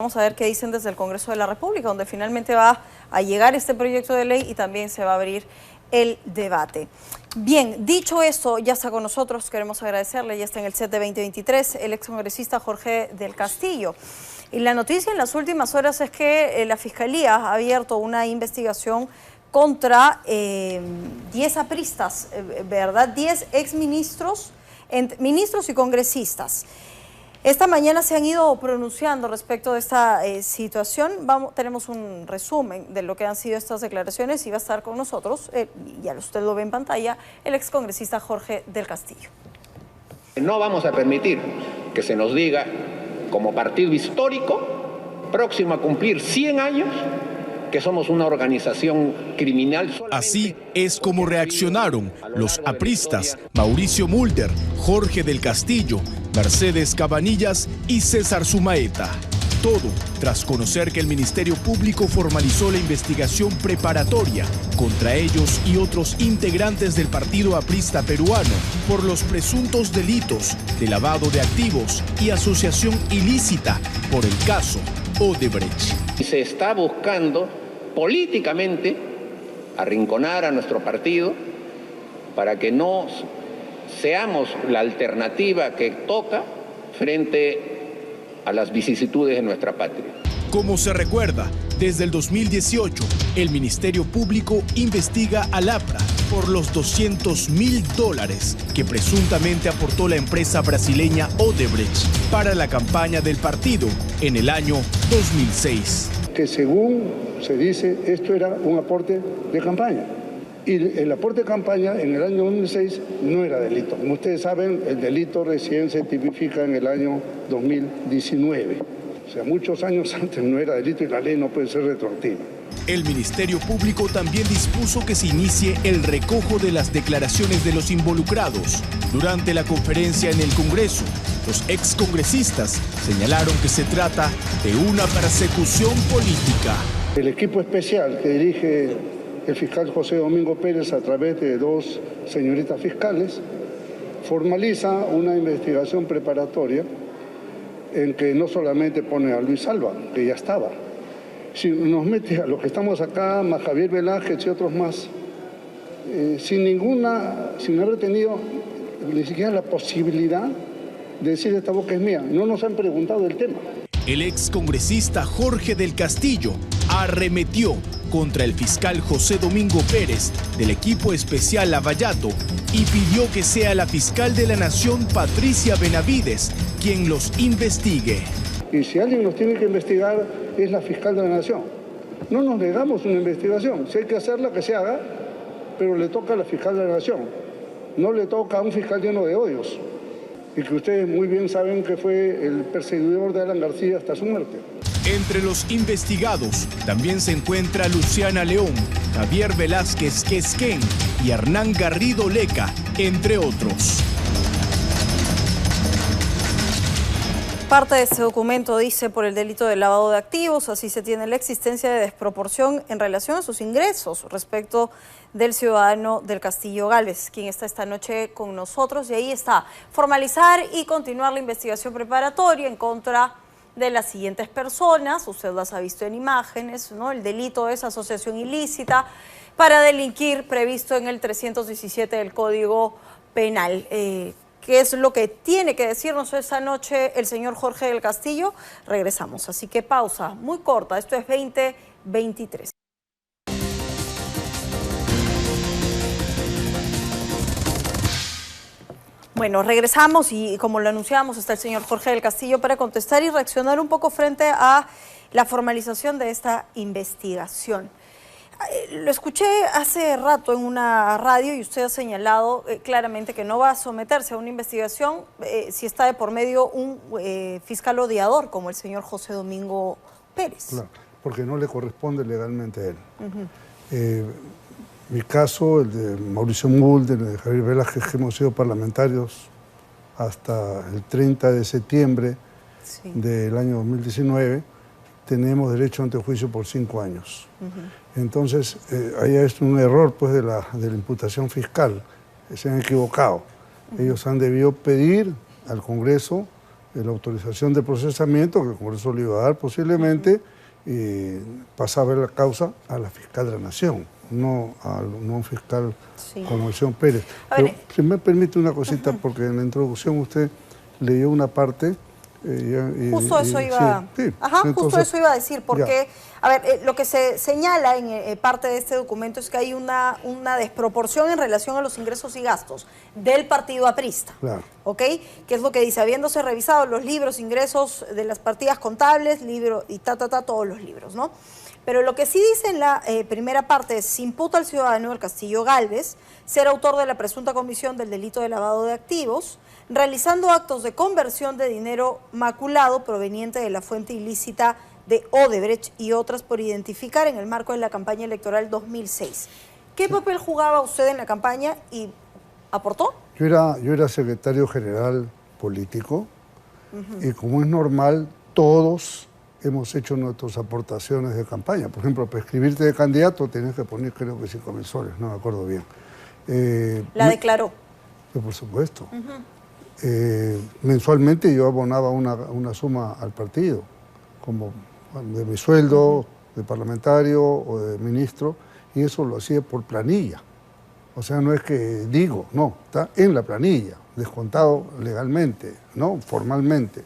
Vamos a ver qué dicen desde el Congreso de la República, donde finalmente va a llegar este proyecto de ley y también se va a abrir el debate. Bien, dicho esto, ya está con nosotros, queremos agradecerle, ya está en el set de 2023, el excongresista Jorge del Castillo. Y la noticia en las últimas horas es que la Fiscalía ha abierto una investigación contra 10 apristas, ¿verdad? 10 exministros, ministros y congresistas. Esta mañana se han ido pronunciando respecto de esta situación. Tenemos un resumen de lo que han sido estas declaraciones y va a estar con nosotros, ya usted lo ve en pantalla, el excongresista Jorge del Castillo. No vamos a permitir que se nos diga, como partido histórico, próximo a cumplir 100 años, que somos una organización criminal. Así es como reaccionaron los apristas Mauricio Mulder, Jorge del Castillo, Mercedes Cabanillas y César Sumaeta. Todo tras conocer que el Ministerio Público formalizó la investigación preparatoria contra ellos y otros integrantes del Partido Aprista Peruano por los presuntos delitos de lavado de activos y asociación ilícita por el caso Odebrecht. Se está buscando políticamente arrinconar a nuestro partido para que no seamos la alternativa que toca frente a las vicisitudes de nuestra patria. Como se recuerda, desde el 2018, el Ministerio Público investiga al APRA por los $200.000 que presuntamente aportó la empresa brasileña Odebrecht para la campaña del partido en el año 2006. Que según se dice, esto era un aporte de campaña. Y el aporte de campaña en el año 2006 no era delito. Como ustedes saben, el delito recién se tipifica en el año 2019. O sea, muchos años antes no era delito y la ley no puede ser retroactiva. El Ministerio Público también dispuso que se inicie el recojo de las declaraciones de los involucrados. Durante la conferencia en el Congreso, los excongresistas señalaron que se trata de una persecución política. El equipo especial que dirige el fiscal José Domingo Pérez a través de 2 señoritas fiscales formaliza una investigación preparatoria en que no solamente pone a Luis Alba, que ya estaba, sino nos mete a los que estamos acá, más Javier Velázquez y otros más, sin haber tenido ni siquiera la posibilidad de decir esta boca es mía. No nos han preguntado del tema. El excongresista Jorge del Castillo arremetió contra el fiscal José Domingo Pérez del equipo especial Lavallato y pidió que sea la fiscal de la Nación, Patricia Benavides, quien los investigue. Y si alguien los tiene que investigar es la fiscal de la Nación. No nos negamos una investigación. Si hay que hacerla, que se haga, pero le toca a la fiscal de la Nación. No le toca a un fiscal lleno de odios. Y que ustedes muy bien saben que fue el perseguidor de Alan García hasta su muerte. Entre los investigados también se encuentra Luciana León, Javier Velázquez Quesquén y Hernán Garrido Leca, entre otros. Parte de este documento dice por el delito de lavado de activos, así se tiene la existencia de desproporción en relación a sus ingresos respecto del ciudadano del Castillo Gálvez, quien está esta noche con nosotros. Y ahí está, formalizar y continuar la investigación preparatoria en contra de las siguientes personas. Usted las ha visto en imágenes, ¿no? El delito es asociación ilícita para delinquir previsto en el 317 del Código Penal. ¿Qué es lo que tiene que decirnos esta noche el señor Jorge del Castillo? Regresamos, así que pausa muy corta, esto es 2023. Bueno, regresamos y como lo anunciamos está el señor Jorge del Castillo para contestar y reaccionar un poco frente a la formalización de esta investigación. Lo escuché hace rato en una radio y usted ha señalado claramente que no va a someterse a una investigación si está de por medio un fiscal odiador como el señor José Domingo Pérez. Claro, porque no le corresponde legalmente a él. Mi caso, el de Mauricio Mulder, el de Javier Velázquez, que hemos sido parlamentarios hasta el 30 de septiembre del año 2019, tenemos derecho ante juicio por 5 años. Entonces, ahí es un error pues, de la imputación fiscal. Se han equivocado. Ellos han debido pedir al Congreso la autorización de procesamiento, que el Congreso le iba a dar posiblemente, pasaba la causa a la fiscal de la Nación, no a un fiscal como el señor Pérez. Pero si me permite una cosita, porque en la introducción usted leyó una parte. Justo eso iba a decir, porque, a ver, lo que se señala en parte de este documento es que hay una desproporción en relación a los ingresos y gastos del partido aprista, ¿ok? Que es lo que dice, habiéndose revisado los libros, ingresos de las partidas contables, libro y todos los libros, ¿no? Pero lo que sí dice en la primera parte es, se imputa al ciudadano del Castillo Gálvez ser autor de la presunta comisión del delito de lavado de activos, realizando actos de conversión de dinero maculado proveniente de la fuente ilícita de Odebrecht y otras por identificar en el marco de la campaña electoral 2006. ¿Qué papel jugaba usted en la campaña y aportó? Yo era secretario general político y como es normal, todos hemos hecho nuestras aportaciones de campaña. Por ejemplo, para escribirte de candidato tenés que poner creo que 5.000 soles, no me acuerdo bien. ¿La declaró? Por supuesto. Mensualmente yo abonaba una suma al partido, como de mi sueldo de parlamentario o de ministro, y eso lo hacía por planilla. O sea, no es que digo, no, está en la planilla, descontado legalmente, no formalmente.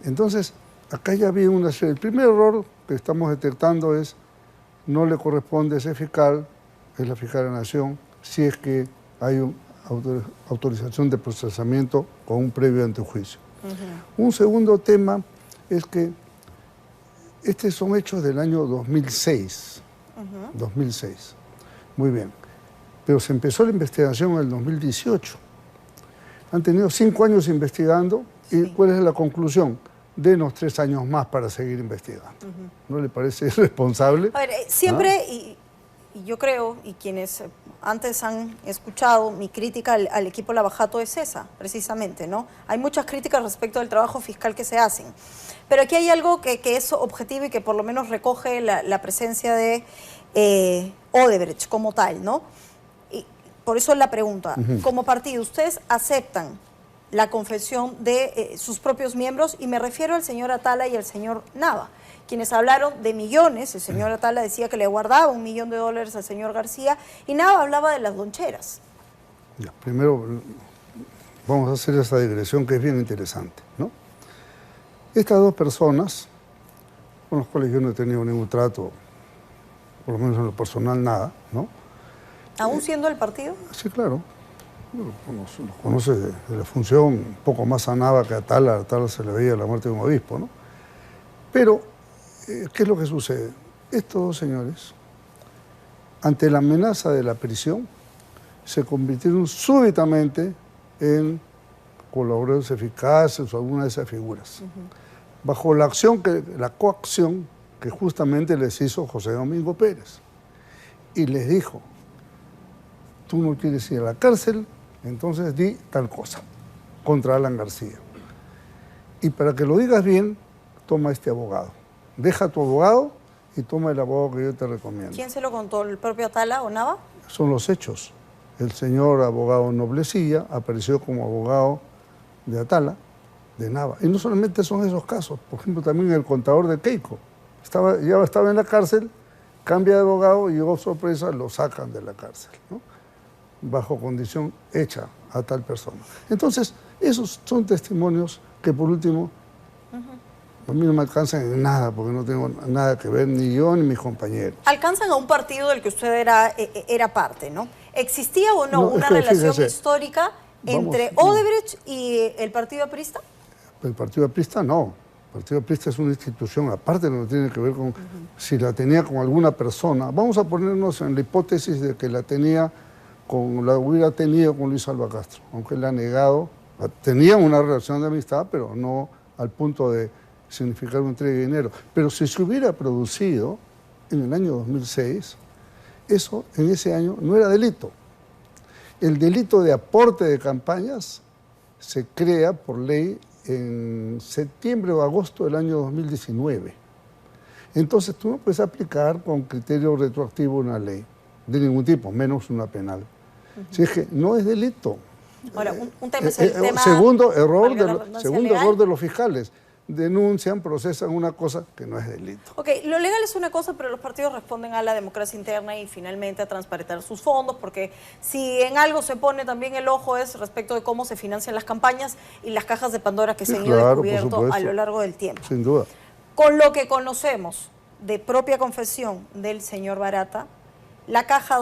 Entonces, acá ya vi una serie. El primer error que estamos detectando es no le corresponde a ese fiscal, es la fiscal de la Nación, si es que hay una autorización de procesamiento con un previo antejuicio. Un segundo tema es que estos son hechos del año 2006. 2006. Muy bien. Pero se empezó la investigación en el 2018. Han tenido 5 años investigando y ¿cuál es la conclusión? Denos 3 años más para seguir investigando. ¿No le parece irresponsable? A ver, siempre, y yo creo, y quienes antes han escuchado mi crítica al equipo Lavajato es esa, precisamente, ¿no? Hay muchas críticas respecto del trabajo fiscal que se hacen. Pero aquí hay algo que es objetivo y que por lo menos recoge la presencia de Odebrecht como tal, ¿no? Y por eso es la pregunta. Como partido, ¿ustedes aceptan la confesión de sus propios miembros? Y me refiero al señor Atala y al señor Nava, quienes hablaron de millones. El señor Atala decía que le guardaba $1 millón al señor García y Nava hablaba de las loncheras. Ya, primero vamos a hacer esa digresión que es bien interesante, ¿no? Estas dos personas, con las cuales yo no he tenido ningún trato, por lo menos en lo personal nada, ¿no? ¿Aún siendo el partido? Sí, claro. Los conoce de la función, un poco más a Nava que a Atala. A Atala se le veía la muerte de un obispo, ¿no? Pero, ¿qué es lo que sucede? Estos dos señores, ante la amenaza de la prisión, se convirtieron súbitamente en colaboradores eficaces o alguna de esas figuras, bajo la coacción que justamente les hizo José Domingo Pérez. Y les dijo, tú no quieres ir a la cárcel, entonces di tal cosa contra Alan García. Y para que lo digas bien, toma este abogado. Deja a tu abogado y toma el abogado que yo te recomiendo. ¿Quién se lo contó? ¿El propio Atala o Nava? Son los hechos. El señor abogado Noblecilla apareció como abogado de Atala, de Nava. Y no solamente son esos casos. Por ejemplo, también el contador de Keiko. Ya estaba en la cárcel, cambia de abogado y, oh sorpresa, lo sacan de la cárcel, ¿no? Bajo condición hecha a tal persona. Entonces, esos son testimonios que, por último, a mí no me alcanzan en nada, porque no tengo nada que ver, ni yo ni mis compañeros. Alcanzan a un partido del que usted era parte, ¿no? ¿Existía o no una relación histórica entre Odebrecht y el Partido Aprista? El Partido Aprista no. El Partido Aprista es una institución aparte, no tiene que ver con si la tenía con alguna persona. Vamos a ponernos en la hipótesis de que la hubiera tenido con Luis Alva Castro, aunque él ha negado. Tenía una relación de amistad, pero no al punto de significar una entrega de dinero. Pero si se hubiera producido en el año 2006, eso en ese año no era delito. El delito de aporte de campañas se crea por ley en septiembre o agosto del año 2019. Entonces tú no puedes aplicar con criterio retroactivo una ley de ningún tipo, menos una penal. Si es que no es delito. Ahora, un tema es el tema... Segundo legal. error de los fiscales. Denuncian, procesan una cosa que no es delito. Ok, lo legal es una cosa, pero los partidos responden a la democracia interna y finalmente a transparentar sus fondos, porque si en algo se pone también el ojo es respecto de cómo se financian las campañas y las cajas de Pandora que se han ido descubierto a lo largo del tiempo. Sin duda. Con lo que conocemos de propia confesión del señor Barata, de la caja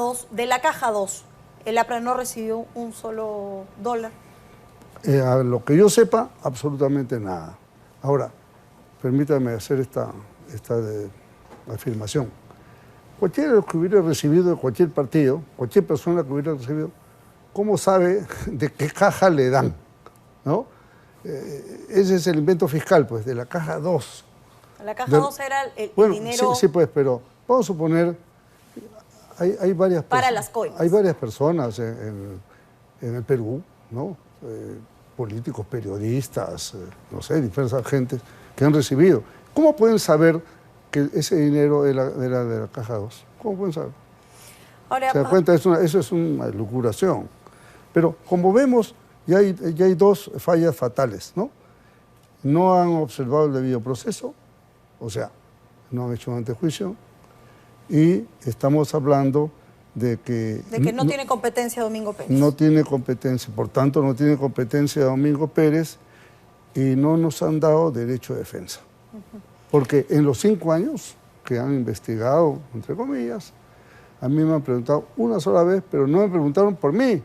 2, el APRA no recibió un solo dólar. A lo que yo sepa, absolutamente nada. Ahora, permítame hacer esta afirmación. Cualquiera que hubiera recibido de cualquier partido, cualquier persona que hubiera recibido, ¿cómo sabe de qué caja le dan? ¿No? Ese es el invento fiscal, pues, de la caja 2. La caja 2 era el dinero... Sí, pues, pero vamos a suponer, hay varias para las coimas. Hay varias personas en el Perú, ¿no? Políticos, periodistas, no sé, diversas gentes que han recibido. ¿Cómo pueden saber que ese dinero era de la caja 2? ¿Cómo pueden saber? Ahora, ¿Se da cuenta? Eso es una elucubración. Pero como vemos, ya hay dos fallas fatales, ¿no? No han observado el debido proceso, o sea, no han hecho un antejuicio, y estamos hablando de que no tiene competencia Domingo Pérez. No tiene competencia, por tanto no tiene competencia Domingo Pérez y no nos han dado derecho de defensa. Porque en los 5 años que han investigado, entre comillas, a mí me han preguntado una sola vez, pero no me preguntaron por mí.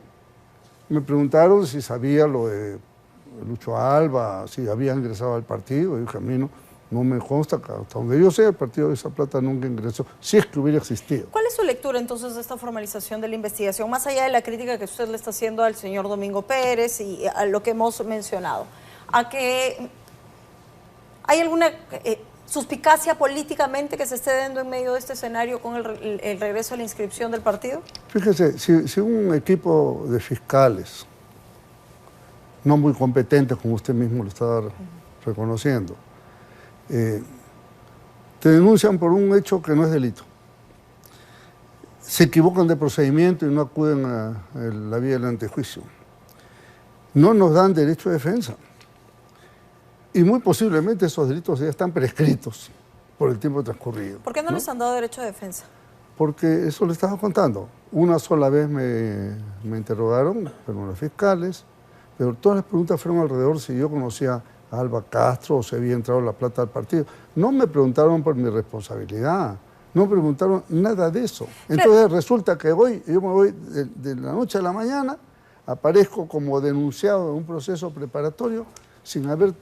Me preguntaron si sabía lo de Lucho Alba, si había ingresado al partido, y dije, a mí no me consta, hasta donde yo sé, el partido de esa plata nunca ingresó, si es que hubiera existido. ¿Cuál es su lectura entonces de esta formalización de la investigación, más allá de la crítica que usted le está haciendo al señor Domingo Pérez y a lo que hemos mencionado? ¿A que hay alguna suspicacia políticamente que se esté dando en medio de este escenario con el regreso a la inscripción del partido? Fíjese, si un equipo de fiscales, no muy competentes, como usted mismo lo está reconociendo, te denuncian por un hecho que no es delito, se equivocan de procedimiento y no acuden a la vía del antejuicio, no nos dan derecho de defensa. Y muy posiblemente esos delitos ya están prescritos por el tiempo transcurrido. ¿Por qué no les han dado derecho de defensa? Porque eso le estaba contando. Una sola vez me interrogaron, fueron los fiscales, pero todas las preguntas fueron alrededor si yo conocía a Alba Castro o si había entrado la plata al partido. No me preguntaron por mi responsabilidad, no me preguntaron nada de eso. Entonces resulta que yo me voy de la noche a la mañana, aparezco como denunciado en un proceso preparatorio sin haber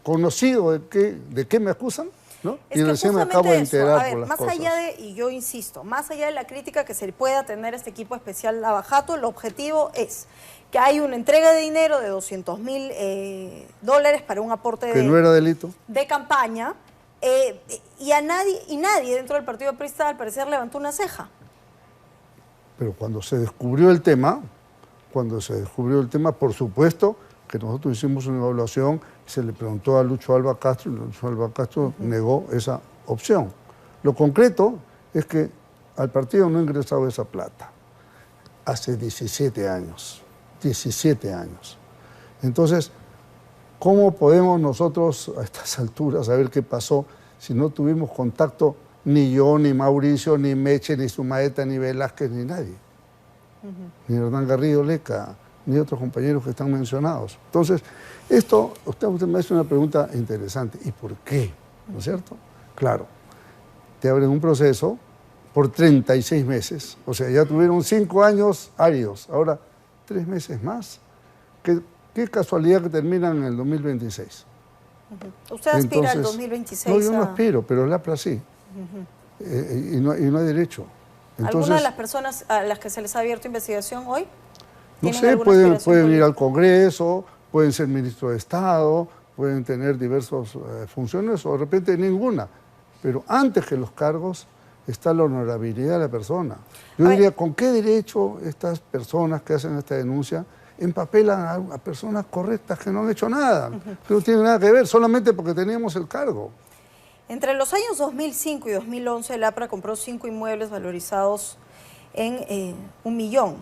conocido de qué me acusan, ¿no? Es y que recién me acabo de enterar a ver, por las más cosas. allá de, y yo insisto, más allá de la crítica que se le pueda tener a este equipo especial Lavajato, el objetivo es que hay una entrega de dinero de $200.000 para un aporte que no era delito de campaña y nadie dentro del partido aprista al parecer levantó una ceja. Pero cuando se descubrió el tema, por supuesto que nosotros hicimos una evaluación, se le preguntó a Lucho Alba Castro y Lucho Alba Castro negó esa opción. Lo concreto es que al partido no ha ingresado esa plata hace 17 años. 17 años. Entonces, ¿cómo podemos nosotros a estas alturas saber qué pasó si no tuvimos contacto ni yo, ni Mauricio, ni Meche, ni Sumaeta, ni Velázquez, ni nadie? Ni Hernán Garrido Leca, ni otros compañeros que están mencionados. Entonces, esto, usted me hace una pregunta interesante. ¿Y por qué? ¿No es cierto? Claro, te abren un proceso por 36 meses. O sea, ya tuvieron 5 años áridos. Ahora, 3 meses más. Qué casualidad que terminan en el 2026. ¿Usted aspira al 2026? No, yo no aspiro, pero el APRA sí. Y no hay derecho. Entonces, ¿alguna de las personas a las que se les ha abierto investigación hoy? No sé, pueden ir al Congreso, pueden ser ministro de Estado, pueden tener diversas funciones o de repente ninguna. Pero antes que los cargos está la honorabilidad de la persona. Yo diría, ¿con qué derecho estas personas que hacen esta denuncia empapelan a personas correctas que no han hecho nada? Que no tienen nada que ver, solamente porque teníamos el cargo. Entre los años 2005 y 2011, el APRA compró 5 inmuebles valorizados en 1 millón.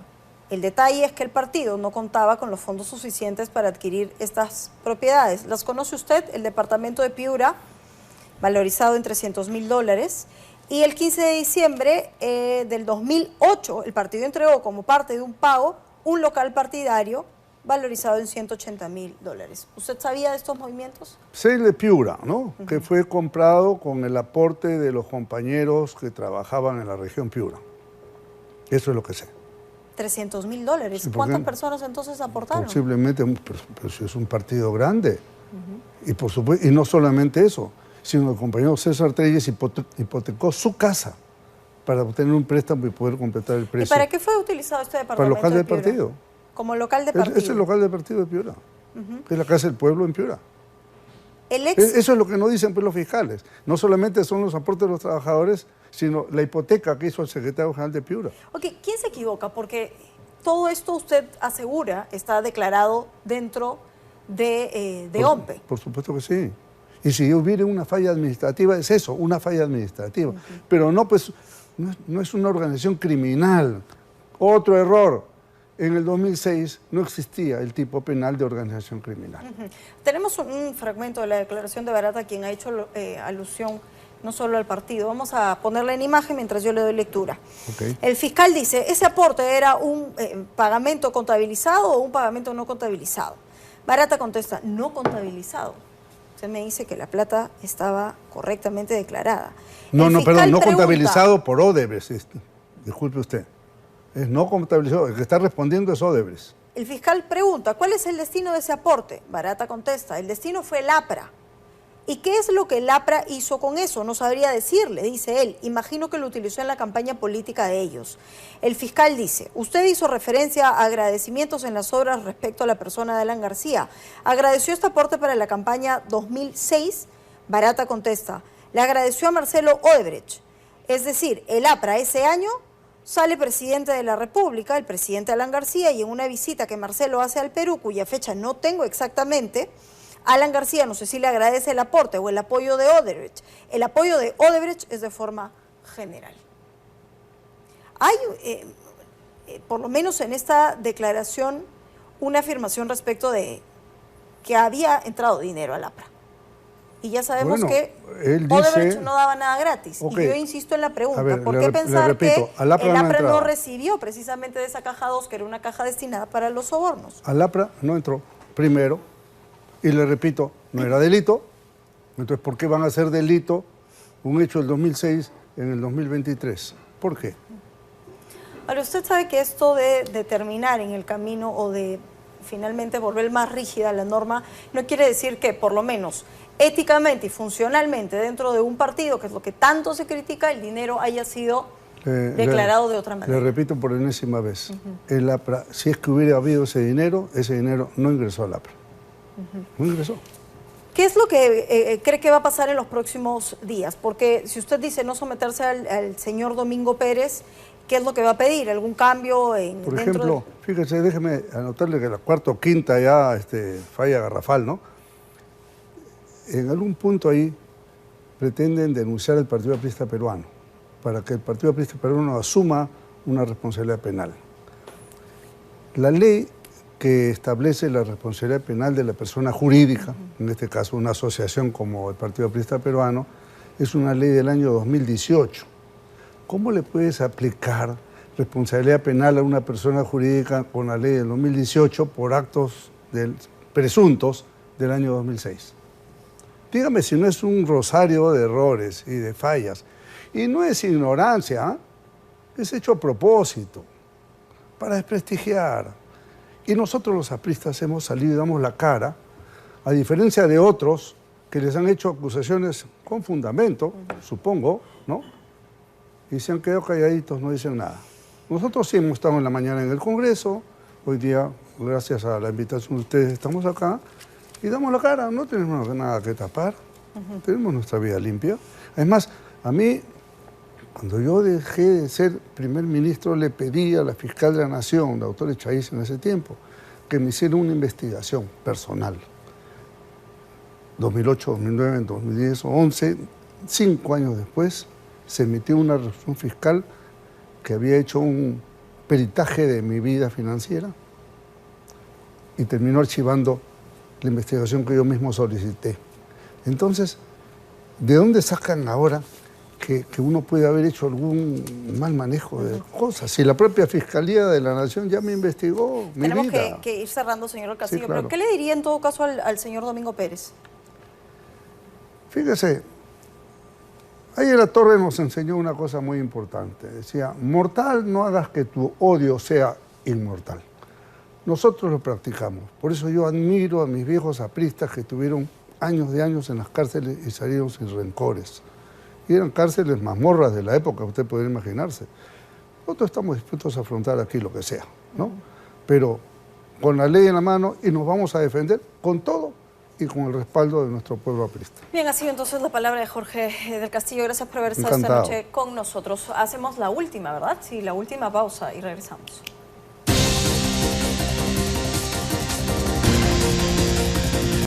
El detalle es que el partido no contaba con los fondos suficientes para adquirir estas propiedades. ¿Las conoce usted? El departamento de Piura, valorizado en $300.000. Y el 15 de diciembre del 2008, el partido entregó como parte de un pago un local partidario valorizado en $180.000. ¿Usted sabía de estos movimientos? Sé el de Piura, ¿no? Que fue comprado con el aporte de los compañeros que trabajaban en la región Piura. Eso es lo que sé. $300.000. Sí, ¿Cuántas personas entonces aportaron? Posiblemente, pero si es un partido grande. Y por supuesto, y no solamente eso, sino el compañero César Treyes hipotecó su casa para obtener un préstamo y poder completar el precio. ¿Y para qué fue utilizado este departamento? Para el local de del Piura? partido. Como local de partido. Es el local del partido de Piura. Es la Casa del Pueblo en Piura. Eso es lo que no dicen pues, los fiscales. No solamente son los aportes de los trabajadores, sino la hipoteca que hizo el secretario general de Piura. Ok, ¿quién se equivoca? Porque todo esto usted asegura está declarado dentro de OMPE. Por supuesto que sí. Y si hubiera una falla administrativa, es eso, una falla administrativa. Pero no, pues, no es una organización criminal. Otro error. En el 2006 no existía el tipo penal de organización criminal. Tenemos un fragmento de la declaración de Barata, quien ha hecho alusión no solo al partido. Vamos a ponerla en imagen mientras yo le doy lectura. Okay. El fiscal dice, ¿ese aporte era un pagamento contabilizado o un pagamento no contabilizado? Barata contesta, no contabilizado. Usted me dice que la plata estaba correctamente declarada. Perdón, no contabilizado por Odebrecht. Disculpe usted. Es no contabilizado, el que está respondiendo es Odebrecht. El fiscal pregunta, ¿cuál es el destino de ese aporte? Barata contesta, el destino fue el APRA. ¿Y qué es lo que el APRA hizo con eso? No sabría decirle, dice él. Imagino que lo utilizó en la campaña política de ellos. El fiscal dice, usted hizo referencia a agradecimientos en las obras respecto a la persona de Alan García. ¿Agradeció este aporte para la campaña 2006? Barata contesta, le agradeció a Marcelo Odebrecht. Es decir, el APRA ese año sale presidente de la República, el presidente Alan García, y en una visita que Marcelo hace al Perú, cuya fecha no tengo exactamente, Alan García no sé si le agradece el aporte o el apoyo de Odebrecht. El apoyo de Odebrecht es de forma general. Hay, por lo menos en esta declaración, una afirmación respecto de que había entrado dinero al APRA. Y ya sabemos que Odebrecht no daba nada gratis. Okay. Y yo insisto en la pregunta, ¿por qué pensar que el APRA no recibió precisamente de esa caja 2, que era una caja destinada para los sobornos? Al APRA no entró, primero, y le repito, no era delito. Entonces, ¿por qué van a hacer delito un hecho del 2006 en el 2023? ¿Por qué? Ahora, usted sabe que esto de determinar en el camino o de finalmente volver más rígida la norma, no quiere decir que, por lo menos, éticamente y funcionalmente dentro de un partido, que es lo que tanto se critica, el dinero haya sido declarado de otra manera. Le repito por enésima vez, el APRA, si es que hubiera habido ese dinero no ingresó al APRA. No ingresó. ¿Qué es lo que cree que va a pasar en los próximos días? Porque si usted dice no someterse al señor Domingo Pérez, ¿qué es lo que va a pedir? ¿Algún cambio en Por ejemplo, fíjese, déjeme anotarle que la cuarta o quinta ya falla garrafal, ¿no? En algún punto ahí pretenden denunciar al Partido Aprista Peruano para que el Partido Aprista Peruano asuma una responsabilidad penal. La ley que establece la responsabilidad penal de la persona jurídica, en este caso una asociación como el Partido Aprista Peruano, es una ley del año 2018. ¿Cómo le puedes aplicar responsabilidad penal a una persona jurídica con la ley del 2018 por actos presuntos del año 2006? Dígame si no es un rosario de errores y de fallas. Y no es ignorancia, es hecho a propósito, para desprestigiar. Y nosotros los apristas hemos salido y damos la cara, a diferencia de otros que les han hecho acusaciones con fundamento, supongo, ¿no? Y se han quedado calladitos, no dicen nada. Nosotros sí hemos estado en la mañana en el Congreso, hoy día, gracias a la invitación de ustedes, estamos acá, y damos la cara, no tenemos nada que tapar, tenemos nuestra vida limpia. Además, a mí, cuando yo dejé de ser primer ministro, le pedí a la fiscal de la Nación, la doctora Echaíz en ese tiempo, que me hiciera una investigación personal. 2008, 2009, 2010, 2011, 5 años después, se emitió una resolución fiscal que había hecho un peritaje de mi vida financiera y terminó archivando la investigación que yo mismo solicité. Entonces, ¿de dónde sacan ahora que uno puede haber hecho algún mal manejo de cosas? Si la propia Fiscalía de la Nación ya me investigó mi vida. Tenemos que ir cerrando, señor Castillo, Sí, claro. pero ¿qué le diría en todo caso al señor Domingo Pérez? Fíjese, ayer la Torre nos enseñó una cosa muy importante. Decía, mortal, no hagas que tu odio sea inmortal. Nosotros lo practicamos. Por eso yo admiro a mis viejos apristas que tuvieron años de años en las cárceles y salieron sin rencores. Y eran cárceles mazmorras de la época, usted puede imaginarse. Nosotros estamos dispuestos a afrontar aquí lo que sea, ¿no? Pero con la ley en la mano y nos vamos a defender con todo y con el respaldo de nuestro pueblo aprista. Bien, ha sido entonces la palabra de Jorge del Castillo. Gracias por haber estado esta Encantado. noche con nosotros. Hacemos la última, ¿verdad? Sí, la última pausa y regresamos.